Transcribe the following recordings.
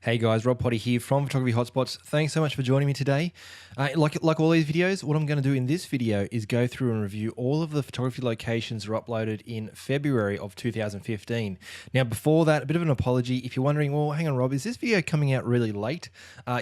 Hey guys, Rob Potty here from Photography Hotspots. Thanks so much for joining me today. Like all these videos, what I'm going to do in this video is go through and review all of the photography locations that were uploaded in February of 2015. Now before that, a bit of an apology. If you're wondering, well, hang on Rob, is this video coming out really late?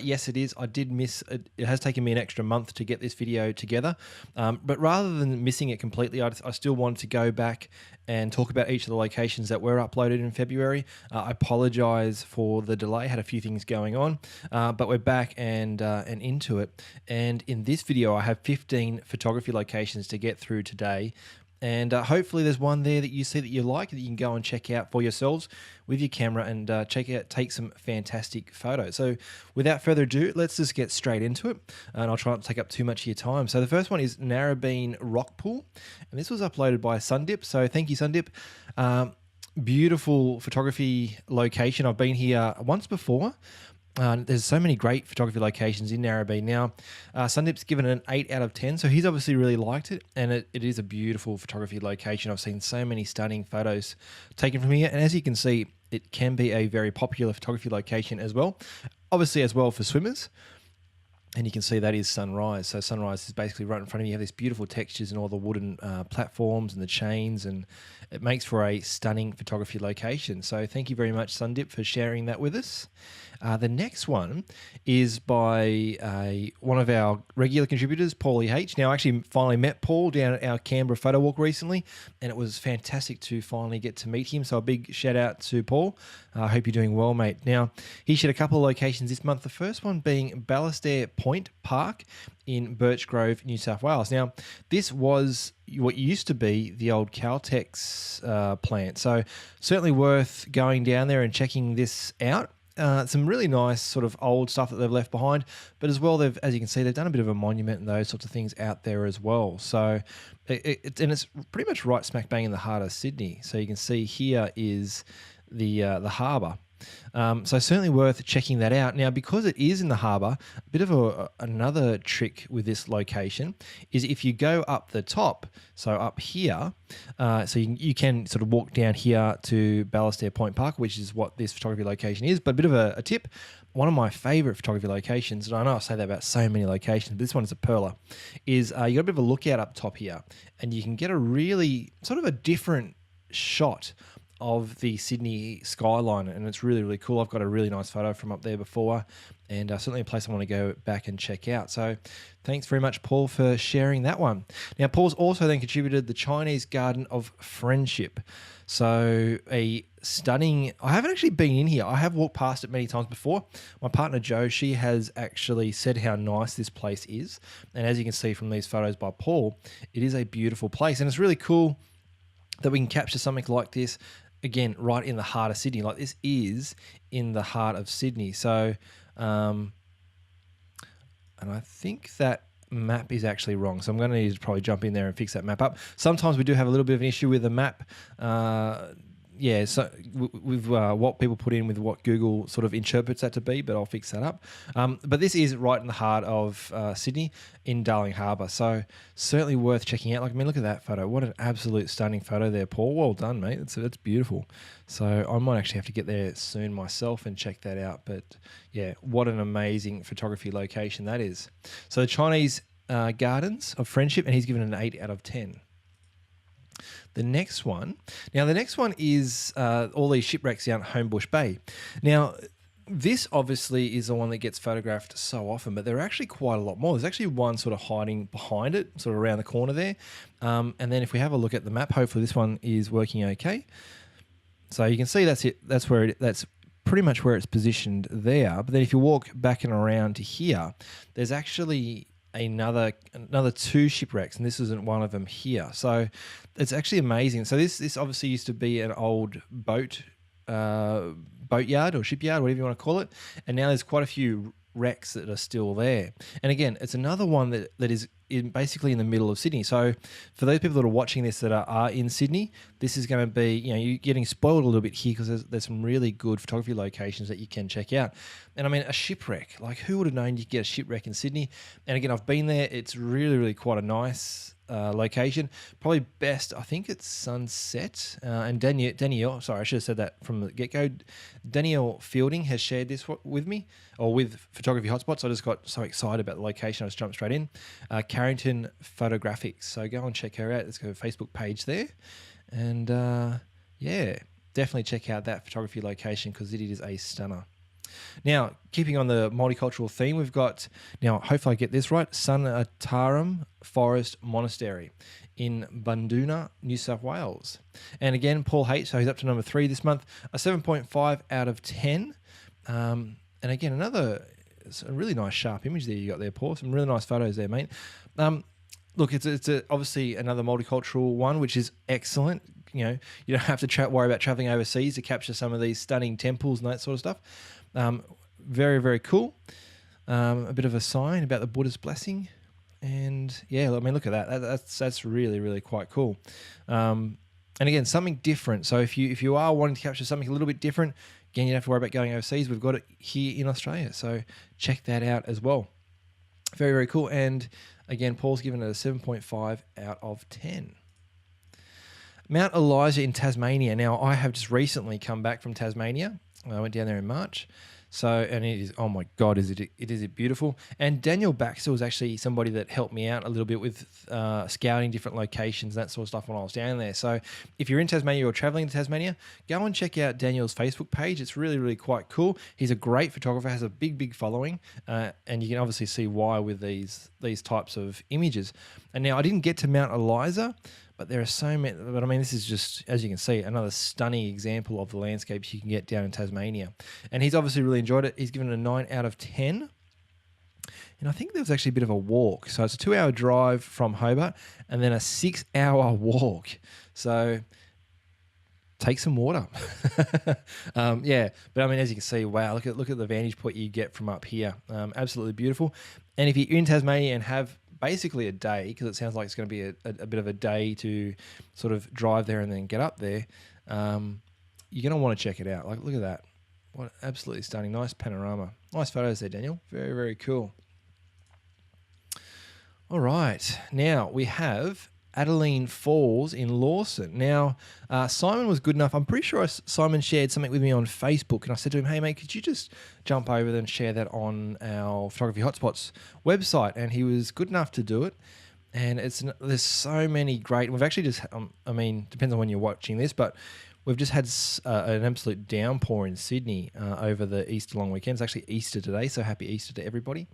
Yes, it is. I did miss it. It has taken me an extra month to get this video together. But rather than missing it completely, I still wanted to go back and talk about each of the locations that were uploaded in February. I apologize for the delay. Had a few things going on, but we're back and into it. And in this video, I have 15 photography locations to get through today. And hopefully there's one there that you see that you like that you can go and check out for yourselves with your camera and take some fantastic photos. So without further ado, let's just get straight into it. And I'll try not to take up too much of your time. So the first one is Narrabeen Rock Pool. And this was uploaded by Sundip. So thank you, Sundip. Beautiful photography location. I've been here once before. There's so many great photography locations in Narrabeen. Now, Sundip's given it an 8 out of 10, so he's obviously really liked it, and it is a beautiful photography location. I've seen so many stunning photos taken from here, and as you can see, it can be a very popular photography location as well. Obviously as well for swimmers. And you can see that is sunrise. So sunrise is basically right in front of you. You have these beautiful textures and all the wooden platforms and the chains, and it makes for a stunning photography location. So thank you very much, Sundip, for sharing that with us. The next one is by one of our regular contributors, Paulie H. Now, I actually finally met Paul down at our Canberra photo walk recently, and it was fantastic to finally get to meet him. So a big shout out to Paul. I hope you're doing well, mate. Now, he shared a couple of locations this month. The first one being Ballast Point Park in Birchgrove, New South Wales. Now, this was what used to be the old Caltex plant. So certainly worth going down there and checking this out. Some really nice sort of old stuff that they've left behind, but as well, as you can see, they've done a bit of a monument and those sorts of things out there as well. So, it's pretty much right smack bang in the heart of Sydney. So you can see here is the harbour. So certainly worth checking that out. Now, because it is in the harbour, a bit of another trick with this location is if you go up the top, so up here, so you can sort of walk down here to Ballast Point Park, which is what this photography location is. But a bit of a tip, one of my favourite photography locations, and I know I say that about so many locations, but this one is a perler, is you got a bit of a lookout up top here, and you can get a really sort of a different shot of the Sydney skyline, and it's really, really cool. I've got a really nice photo from up there before, and certainly a place I want to go back and check out. So thanks very much, Paul, for sharing that one. Now, Paul's also then contributed the Chinese Garden of Friendship. So a stunning, I haven't actually been in here. I have walked past it many times before. My partner, Jo, she has actually said how nice this place is. And as you can see from these photos by Paul, it is a beautiful place. And it's really cool that we can capture something like this again, right in the heart of Sydney. Like this is in the heart of Sydney. So, and I think that map is actually wrong. So I'm going to need to probably jump in there and fix that map up. Sometimes we do have a little bit of an issue with the map. Yeah, so with what people put in with what Google sort of interprets that to be, but I'll fix that up. But this is right in the heart of Sydney in Darling Harbour, so certainly worth checking out. Like, I mean, look at that photo. What an absolute stunning photo there, Paul. Well done, mate. That's beautiful. So I might actually have to get there soon myself and check that out. But yeah, what an amazing photography location that is. So the Chinese Gardens of Friendship, and he's given an 8 out of 10. The next one is all these shipwrecks down Homebush Bay. Now, this obviously is the one that gets photographed so often, but there are actually quite a lot more. There's actually one sort of hiding behind it, sort of around the corner there. And then if we have a look at the map, hopefully this one is working okay. So you can see that's it. That's pretty much where it's positioned there. But then if you walk back and around to here, there's actually another 2 shipwrecks, and this isn't one of them here. So it's actually amazing. So this obviously used to be an old boat yard or shipyard, whatever you want to call it, and now there's quite a few wrecks that are still there. And again, it's another one that is basically in the middle of Sydney. So for those people that are watching this that are in Sydney, this is going to be, you're getting spoiled a little bit here because there's some really good photography locations that you can check out. And I mean, a shipwreck, like who would have known you could get a shipwreck in Sydney? And again, I've been there. It's really, really quite a nice location. Probably best, I think it's sunset. And Danielle, sorry, I should have said that from the get-go. Danielle Fielding has shared this with me, or with Photography Hotspots. I just got so excited about the location, I just jumped straight in. Carrington Photographics. So go and check her out. Let's go to the Facebook page there. And yeah, definitely check out that photography location because it is a stunner. Now, keeping on the multicultural theme, we've got, now hopefully I get this right, Sunnataram Forest Monastery in Bundanoon, New South Wales. And again, Paul H, so he's up to number 3 this month, a 7.5 out of 10. And again, it's a really nice sharp image there you got there, Paul. Some really nice photos there, mate. Look, it's obviously another multicultural one, which is excellent. You know, you don't have to worry about traveling overseas to capture some of these stunning temples and that sort of stuff. Very, very cool. A bit of a sign about the Buddha's blessing. And yeah, I mean, look at that. That's really, really quite cool. And again, something different. So if you are wanting to capture something a little bit different, again, you don't have to worry about going overseas. We've got it here in Australia. So check that out as well. Very, very cool. And again, Paul's given it a 7.5 out of 10. Mount Eliza in Tasmania. Now, I have just recently come back from Tasmania. I went down there in March. And it is, oh my God, is it beautiful. And Danielle Baxter was actually somebody that helped me out a little bit with scouting different locations, that sort of stuff when I was down there. So if you're in Tasmania or traveling to Tasmania, go and check out Danielle's Facebook page. It's really, really quite cool. He's a great photographer, has a big, big following. And you can obviously see why with these types of images. And now I didn't get to Mount Eliza, but there are so many. But I mean, this is just, as you can see, another stunning example of the landscapes you can get down in Tasmania. And he's obviously really enjoyed it. He's given it a 9 out of 10. And I think there was actually a bit of a walk. So it's a 2-hour drive from Hobart and then a 6-hour walk. So take some water. Yeah, but I mean, as you can see, wow, look at the vantage point you get from up here. Absolutely beautiful. And if you're in Tasmania and have basically a day, because it sounds like it's going to be a bit of a day to sort of drive there and then get up there, you're going to want to check it out. Like, look at that. What absolutely stunning. Nice panorama. Nice photos there, Daniel. Very, very cool. All right. Now we have Adaline Falls in Lawson. Now, Simon was good enough. I'm pretty sure Simon shared something with me on Facebook, and I said to him, hey, mate, could you just jump over there and share that on our Photography Hotspots website? And he was good enough to do it. And there's so many great... We've actually just... I mean, depends on when you're watching this, but we've just had an absolute downpour in Sydney over the Easter long weekend. It's actually Easter today, so happy Easter to everybody.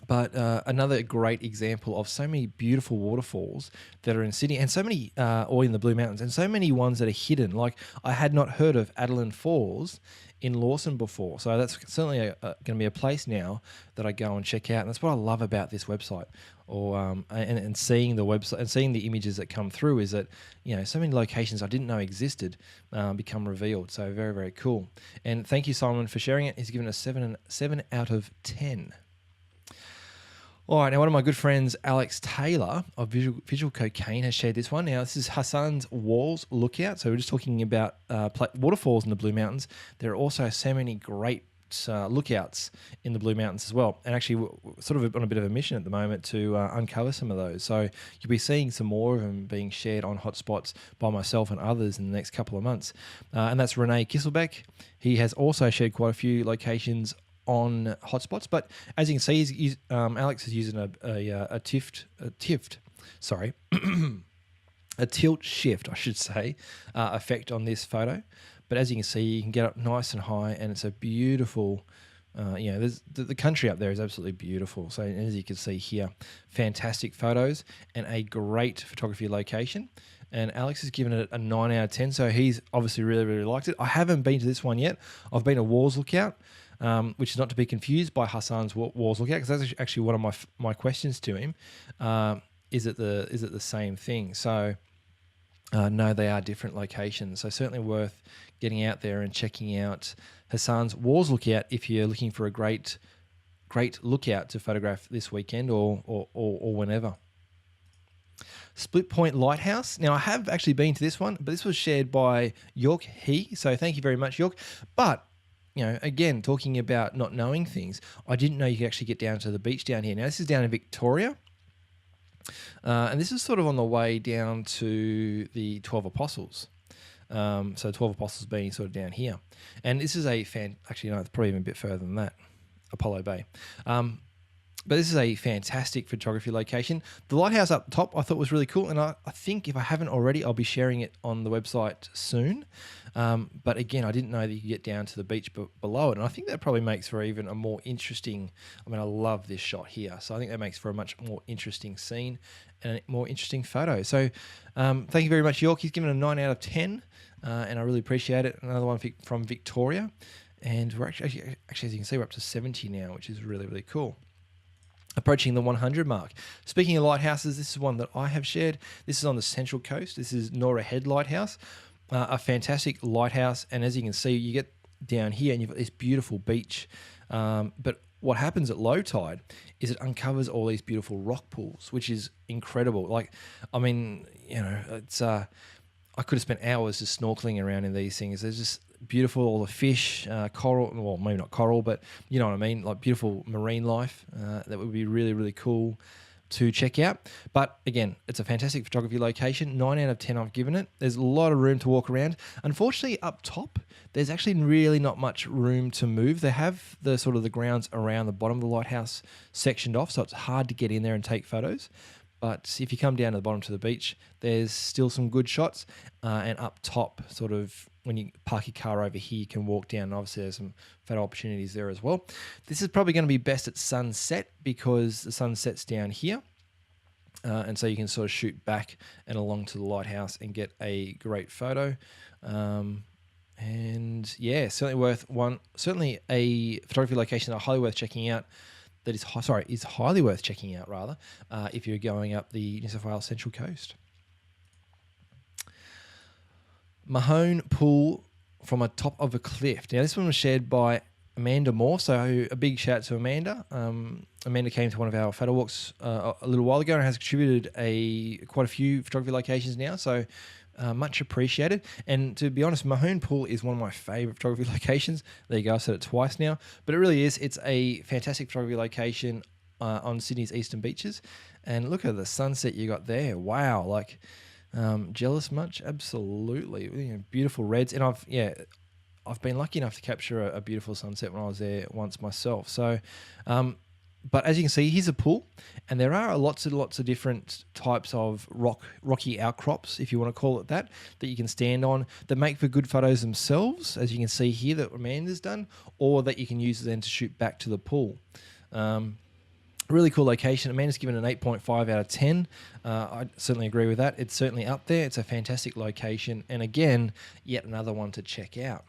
But another great example of so many beautiful waterfalls that are in Sydney, and so many, or in the Blue Mountains, and so many ones that are hidden. Like, I had not heard of Adaline Falls in Lawson before, so that's certainly going to be a place now that I go and check out. And that's what I love about this website, or and seeing the website and seeing the images that come through, is that, you know, so many locations I didn't know existed become revealed. So very, very cool. And thank you, Simon, for sharing it. He's given us 7 out of 10. All right, now one of my good friends, Alex Taylor of Visual Cocaine, has shared this one. Now, this is Hassans Walls Lookout. So we're just talking about waterfalls in the Blue Mountains. There are also so many great lookouts in the Blue Mountains as well. And actually, we're sort of on a bit of a mission at the moment to uncover some of those. So you'll be seeing some more of them being shared on Hotspots by myself and others in the next couple of months. And that's Renee Kisselbeck. He has also shared quite a few locations on Hotspots, but as you can see, Alex is using a tilt shift, I should say, effect on this photo. But as you can see, you can get up nice and high, and it's a beautiful, there's the country up there is absolutely beautiful. So as you can see here, fantastic photos and a great photography location. And Alex has given it a 9 out of 10, so he's obviously really, really liked it. I haven't been to this one yet. I've been to Walls Lookout, which is not to be confused by Hassan's Walls Lookout, because that's actually one of my questions to him. Is it the same thing? So no, they are different locations. So certainly worth getting out there and checking out Hassan's Walls Lookout if you're looking for a great lookout to photograph this weekend or whenever. Split Point Lighthouse. Now, I have actually been to this one, but this was shared by York He. So thank you very much, York. But, again, talking about not knowing things, I didn't know you could actually get down to the beach down here. Now, this is down in Victoria. And this is sort of on the way down to the 12 Apostles. So 12 Apostles being sort of down here. And this is actually, no, it's probably even a bit further than that, Apollo Bay. But this is a fantastic photography location. The lighthouse up top I thought was really cool, and I think if I haven't already, I'll be sharing it on the website soon. But again, I didn't know that you could get down to the beach below it, and I think that probably makes for even a more interesting... I mean, I love this shot here, so I think that makes for a much more interesting scene and a more interesting photo. So thank you very much, York. He's given a 9 out of 10, and I really appreciate it. Another one from Victoria, and we're actually, as you can see, we're up to 70 now, which is really, really cool. Approaching the 100 mark. Speaking of lighthouses, this is one that I have shared. This is on the Central Coast. This is Norah Head Lighthouse, a fantastic lighthouse. And as you can see, you get down here and you've got this beautiful beach. But what happens at low tide is it uncovers all these beautiful rock pools, which is incredible. Like, I mean, you know, it's I could have spent hours just snorkeling around in these things. There's just beautiful, all the fish, coral, well, maybe not coral, but you know what I mean, like beautiful marine life. That would be really, really cool to check out. But again, it's a fantastic photography location. 9 out of 10 I've given it. There's a lot of room to walk around. Unfortunately, up top, there's actually really not much room to move. They have the sort of the grounds around the bottom of the lighthouse sectioned off, so it's hard to get in there and take photos. But if you come down to the bottom to the beach, there's still some good shots. And up top, sort of when you park your car over here, you can walk down. And obviously, there's some photo opportunities there as well. This is probably going to be best at sunset because the sun sets down here. And so you can sort of shoot back and along to the lighthouse and get a great photo. And yeah, certainly a photography location that highly worth checking out. Is highly worth checking out, rather, if you're going up the New South Wales Central Coast. Mahone Pool from a top of a cliff. Now, this one was shared by Amanda Moore, so a big shout out to Amanda. Amanda came to one of our photo walks a little while ago and has contributed quite a few photography locations now, so much appreciated. And to be honest, Mahone Pool is one of my favourite photography locations. There you go, I've said it twice now. But it really is. It's a fantastic photography location on Sydney's eastern beaches. And look at the sunset you got there. Wow, like jealous much? Absolutely. You know, beautiful reds. And I've been lucky enough to capture a beautiful sunset when I was there once myself. So but as you can see, here's a pool, and there are lots of different types of rocky outcrops, if you want to call it that you can stand on that make for good photos themselves, as you can see here that Amanda's done, or that you can use then to shoot back to the pool. Really cool location. Amanda's given an 8.5 out of 10. I certainly agree with that. It's certainly up there. It's a fantastic location, and again, yet another one to check out.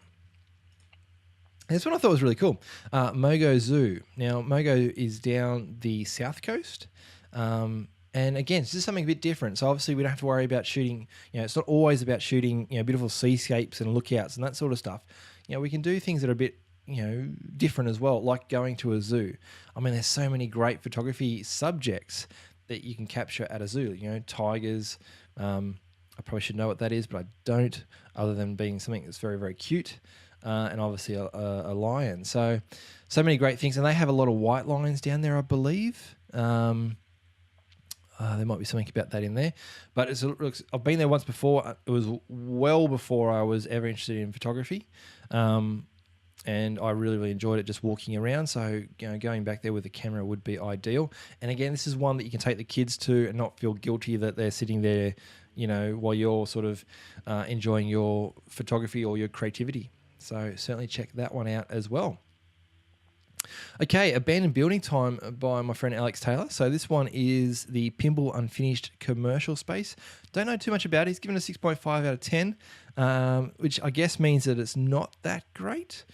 This one I thought was really cool. Mogo Zoo. Now, Mogo is down the south coast. And again, this is something a bit different. So obviously we don't have to worry about shooting, you know, it's not always about shooting, you know, beautiful seascapes and lookouts and that sort of stuff. You know, we can do things that are a bit, you know, different as well, like going to a zoo. I mean, there's so many great photography subjects that you can capture at a zoo. You know, tigers. I probably should know what that is, but I don't, other than being something that's very, very cute. And obviously a lion. So many great things. And they have a lot of white lions down there, I believe. There might be something about that in there. But I've been there once before. It was well before I was ever interested in photography. And I really, really enjoyed it just walking around. So, you know, going back there with a camera would be ideal. And again, this is one that you can take the kids to and not feel guilty that they're sitting there, you know, while you're sort of enjoying your photography or your creativity. So certainly check that one out as well. Okay, Abandoned Building Time by my friend Alex Taylor. So this one is the Pymble Unfinished Commercial Space. Don't know too much about it. He's given a 6.5 out of 10, which I guess means that it's not that great.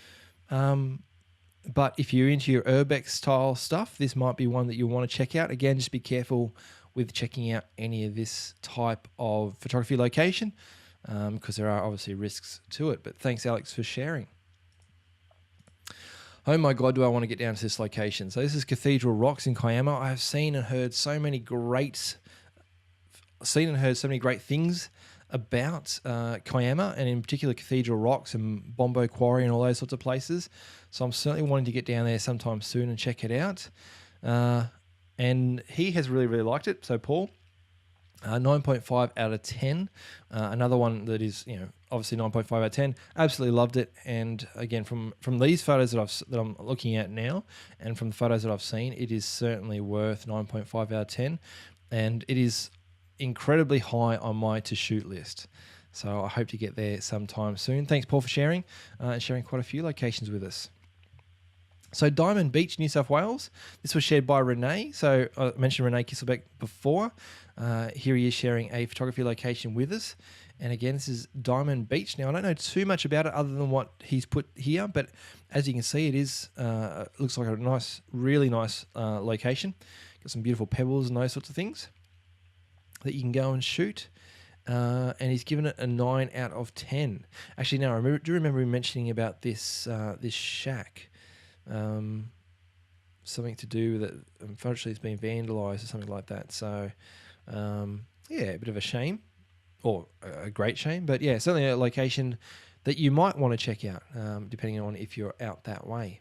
But if you're into your urbex style stuff, this might be one that you'll want to check out. Again, just be careful with checking out any of this type of photography location, because there are obviously risks to it. But thanks, Alex, for sharing. Oh my God, do I want to get down to this location. So this is Cathedral Rocks in Kiama. I have seen and heard so many great things about Kiama, and in particular Cathedral Rocks and Bombo Quarry and all those sorts of places. So I'm certainly wanting to get down there sometime soon and check it out. and he has really, really liked it. So Paul, 9.5 out of 10. Another one that is, obviously 9.5 out of 10. Absolutely loved it. And again, from these photos that I'm looking at now, and from the photos that I've seen, it is certainly worth 9.5 out of 10. And it is incredibly high on my to shoot list. So I hope to get there sometime soon. Thanks, Paul, for sharing quite a few locations with us. So Diamond Beach, New South Wales. This was shared by Renee. So I mentioned Renee Kisselbeck before. Here he is sharing a photography location with us. And again, this is Diamond Beach. Now, I don't know too much about it other than what he's put here, but as you can see, it is looks like a nice, really nice location. Got some beautiful pebbles and those sorts of things that you can go and shoot. And he's given it a 9 out of 10. Actually, now I do remember him mentioning about this this shack. Something to do with it. Unfortunately, it's been vandalised or something like that. So, yeah, a bit of a shame, or a great shame. But yeah, certainly a location that you might want to check out, depending on if you're out that way.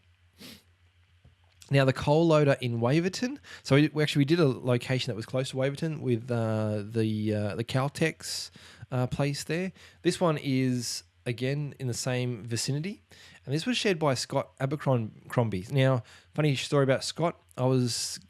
Now, the coal loader in Waverton. So we did a location that was close to Waverton with the Caltex place there. This one is, again, in the same vicinity. And this was shared by Scott Abercrombie. Now, funny story about Scott. I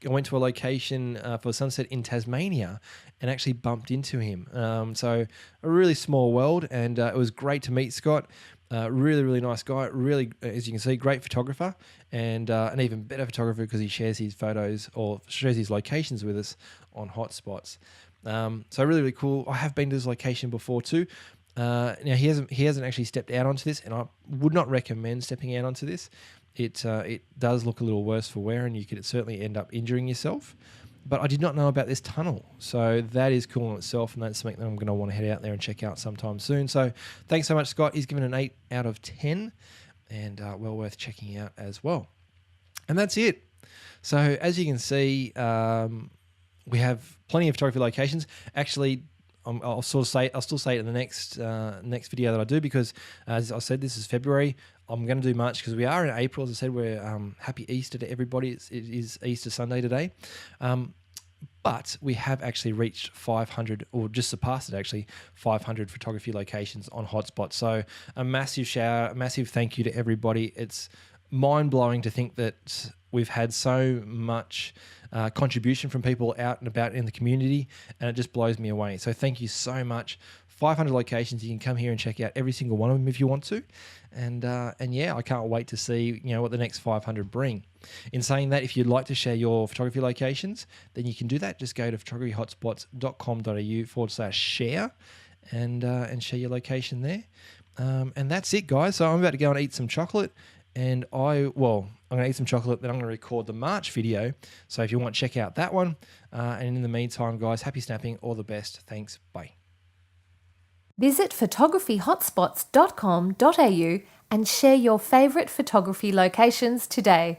went to a location for sunset in Tasmania and actually bumped into him. So a really small world, and it was great to meet Scott. Really, really nice guy. Really, as you can see, great photographer, and an even better photographer because he shares his photos or shares his locations with us on hotspots. So really, really cool. I have been to this location before too. Now he hasn't actually stepped out onto this, and I would not recommend stepping out onto this. It does look a little worse for wear, and you could certainly end up injuring yourself. But I did not know about this tunnel, so that is cool in itself, and that's something that I'm going to want to head out there and check out sometime soon. So thanks so much, Scott. He's given an 8 out of 10, and well worth checking out as well. And that's it. So as you can see, we have plenty of photography locations. Actually, I'll still say it in the next video that I do, because as I said, this is February. I'm going to do March because we are in April. As I said, we're happy Easter to everybody. It is Easter Sunday today. But we have actually reached 500, or just surpassed it actually, 500 photography locations on Hotspot. So a massive shout, a massive thank you to everybody. It's mind-blowing to think that we've had so much contribution from people out and about in the community, and it just blows me away. So thank you so much. 500 locations. You can come here and check out every single one of them if you want to. And yeah, I can't wait to see what the next 500 bring. In saying that, if you'd like to share your photography locations, then you can do that. Just go to photographyhotspots.com.au/share and share your location there. And that's it, guys. So I'm about to go and eat some chocolate. And I'm going to eat some chocolate, then I'm going to record the March video. So if you want, check out that one. And in the meantime, guys, happy snapping. All the best. Thanks. Bye. Visit photographyhotspots.com.au and share your favourite photography locations today.